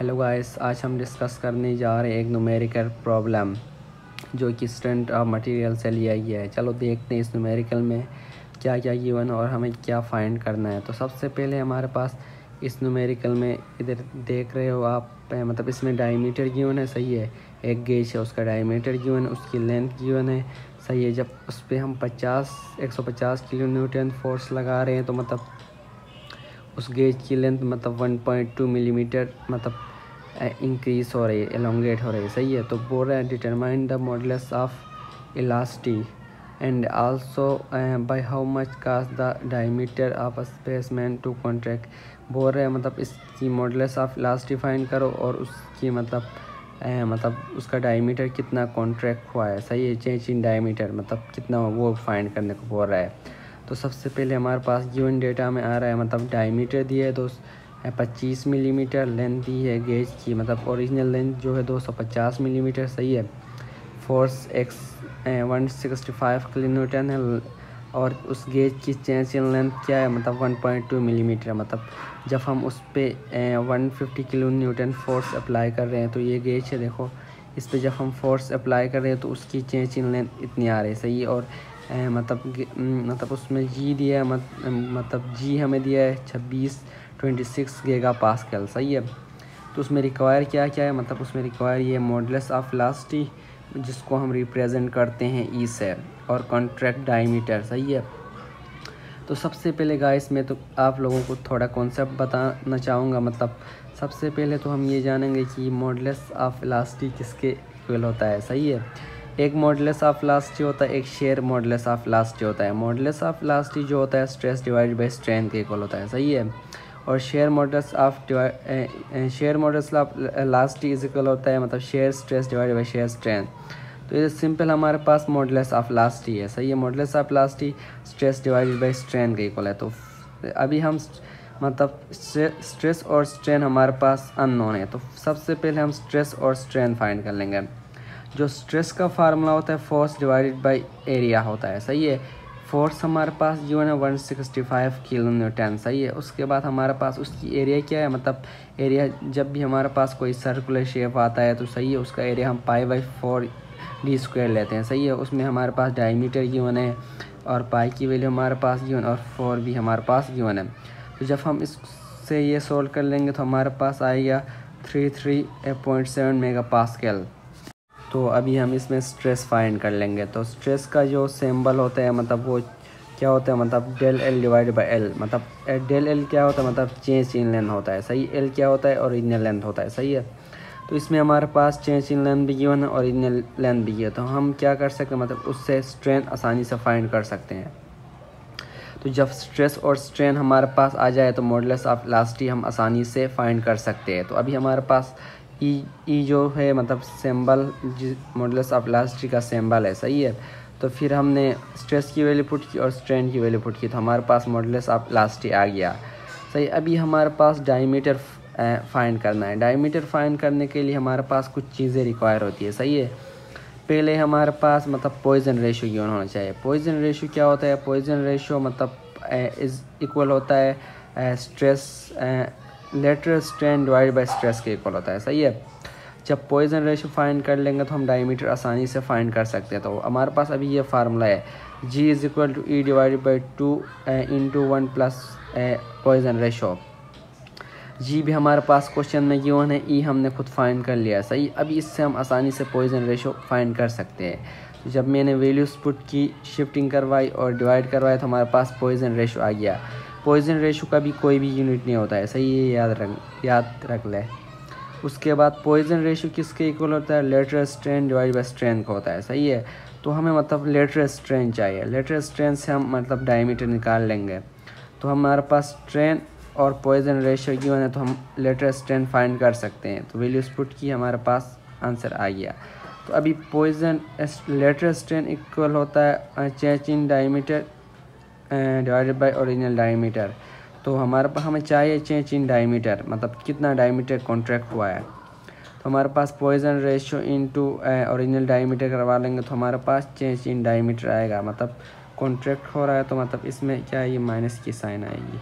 Hello guys, आज हम discuss करने जा रहे हैं एक न्यूमेरिकल प्रॉब्लम जो कि स्ट्रेंथ ऑफ मटेरियल से लिया गया है। चलो देखते हैं इस न्यूमेरिकल में क्या क्या गिवन और हमें क्या फाइंड करना है। तो सबसे पहले हमारे पास इस न्यूमेरिकल में इधर देख रहे हो आप, मतलब इसमें डायमीटर गिवन है, सही है। एक गेज है, उसका डायमीटर गिवन है, उसकी लेंथ गिवन है, सही है। जब उस पर हम 150 किलो न्यूटन फोर्स लगा रहे हैं तो मतलब उस गेज की लेंथ मतलब 1.2 मिलीमीटर मतलब इंक्रीज हो रही है, एलोंगेट हो रही है, सही है। तो बोल रहा है determine the modulus of elasticity and also by how much cause the diameter of specimen to contract. बोल रहे हैं मतलब इसकी मॉडुलस ऑफ इलास्टी फाइंड करो और उसकी मतलब उसका डायमीटर कितना कॉन्ट्रैक्ट हुआ है, सही है। चेंज इन डायमीटर मतलब कितना वो फाइंड करने को बोल रहा है। तो सबसे पहले हमारे पास गिवन डेटा में आ रहा है मतलब डायमीटर दिया है 25 मिलीमीटर, लेंथ दी है गेज की मतलब ओरिजिनल लेंथ जो है 250 मिलीमीटर, सही है। फोर्स 165 किलो न्यूटन है और उस गेज की चेंज इन लेंथ क्या है मतलब 1.2 मिलीमीटर। मतलब जब हम उस पर 150 किलो न्यूटन फोर्स अप्लाई कर रहे हैं तो ये गेज है, देखो इस पर जब हम फोर्स अप्लाई कर रहे हैं तो उसकी चेंज इन लेंथ इतनी आ रही है, सही है। और मतलब उसमें जी दिया है मतलब जी हमें दिया है 26 गीगा पास्कल, सही है। तो उसमें रिक्वायर क्या क्या है, मतलब उसमें रिक्वायर ये मॉडुलस ऑफ इलास्टी जिसको हम रिप्रेजेंट करते हैं ई से, और कॉन्ट्रैक्ट डायमीटर, सही है। तो सबसे पहले गाइस मैं तो आप लोगों को थोड़ा कॉन्सेप्ट बताना चाहूँगा। मतलब सबसे पहले तो हम ये जानेंगे कि मॉडुलस ऑफ इलास्टी किसके इक्वल होता है, सही है। एक मॉडुलस ऑफ इलास्टी होता है, एक शेयर मॉडुलस ऑफ इलास्टी होता है। मॉडुलस ऑफ इलास्टी जो होता है स्ट्रेस डिवाइडेड बाय स्ट्रेन के इक्वल होता है, सही है। और shear modulus of elasticity is equal होता है मतलब shear stress divided by shear strain. तो ये सिंपल हमारे पास मॉडुलस ऑफ इलास्टी है, सही है। Modulus of elasticity stress divided by strain के इक्वल है। तो अभी हम मतलब स्ट्रेस और स्ट्रेन हमारे पास अननोन है, तो सबसे पहले हम स्ट्रेस और स्ट्रेन फाइंड कर लेंगे। जो स्ट्रेस का फार्मूला होता है फोर्स डिवाइडेड बाय एरिया होता है, सही है। फोर्स हमारे पास जो है ना 165 किलो न्यूटन, सही है। उसके बाद हमारे पास उसकी एरिया क्या है, मतलब एरिया जब भी हमारे पास कोई सर्कुलर शेप आता है तो सही है उसका एरिया हम π/4d² लेते हैं, सही है। उसमें हमारे पास डायमीटर गिवन है और पाई की वैल्यू हमारे पास गिवन और 4 भी हमारे पास गिवन है। तो जब हम इससे ये सोल्व कर लेंगे तो हमारे पास आएगा 33.7 मेगा पास्कल। तो अभी हम इसमें स्ट्रेस फाइंड कर लेंगे। तो स्ट्रेस का जो सिंबल होता है मतलब वो क्या होता है मतलब del L divide by L. मतलब डेल एल क्या होता है मतलब चेंज इन लेंथ होता है, सही। एल क्या होता है ओरिजिनल लेंथ होता है, सही है। तो इसमें हमारे पास चेंज इन लेंथ भी गिवन है, ओरिजिनल लेंथ भी है। तो हम क्या कर सकते हैं मतलब उससे स्ट्रेन आसानी से फाइंड कर सकते हैं। तो जब स्ट्रेस और स्ट्रेन हमारे पास आ जाए तो मॉडुलस ऑफ इलास्टी हम आसानी से फाइंड कर सकते हैं। तो अभी हमारे पास ई जो है मतलब सिंबल मॉडुलस ऑफ इलास्टी का सिंबल है, सही है। तो फिर हमने स्ट्रेस की वैल्यू पुट की और स्ट्रेन की वैल्यू पुट की तो हमारे पास मॉडुलस ऑफ इलास्टी आ गया, सही। अभी हमारे पास डायमीटर फाइंड करना है। डायमीटर फाइंड करने के लिए हमारे पास कुछ चीज़ें रिक्वायर होती है, सही है। पहले हमारे पास मतलब पॉइजन रेशियो गिवन होना चाहिए। पॉइजन रेशियो क्या होता है, पॉइजन रेशियो मतलब इज इक्वल होता है stress lateral strain divide by stress के इक्वल होता है, सही है। जब पॉइजन रेशियो फाइंड कर लेंगे तो हम डायमीटर आसानी से फाइंड कर सकते हैं। तो हमारे पास अभी ये फार्मूला है G is equal to E divided by 2 into 1 plus Poisson ratio. G भी हमारे पास क्वेश्चन में गिवन है, ई हमने खुद फाइंड कर लिया, सही। अभी इससे हम आसानी से पॉइजन रेशियो फाइंड कर सकते हैं। तो जब मैंने वैल्यूज पुट की, शिफ्टिंग करवाई और डिवाइड करवाया तो हमारे पास पॉइजन रेशियो आ गया। पॉइजन रेशियो का भी कोई भी यूनिट नहीं होता है, सही है, याद रख ले। उसके बाद पॉइजन रेशियो किसके इक्वल होता है, lateral strain divide by strain का होता है, सही है। तो हमें मतलब लेटरल स्ट्रेन चाहिए। लेटरल स्ट्रेन से हम मतलब डायमीटर निकाल लेंगे। तो हमारे पास स्ट्रेन और पॉइजन रेशियो गिवन है तो हम लेटरल स्ट्रेन फाइंड कर सकते हैं। तो वैल्यूज पुट की हमारे पास आंसर आ गया। तो अभी पॉइजन लेटरल स्ट्रेन इक्वल होता है change in diameter divided by original diameter. तो हमें चाहिए चेंज इन डायमीटर मतलब कितना डायमीटर कॉन्ट्रैक्ट हुआ है। तो हमारे पास Poisson ratio into original diameter करवा लेंगे तो हमारे पास चेंज इन डायमीटर आएगा। मतलब कॉन्ट्रैक्ट हो रहा है तो मतलब इसमें क्या है ये माइनस की साइन आएगी।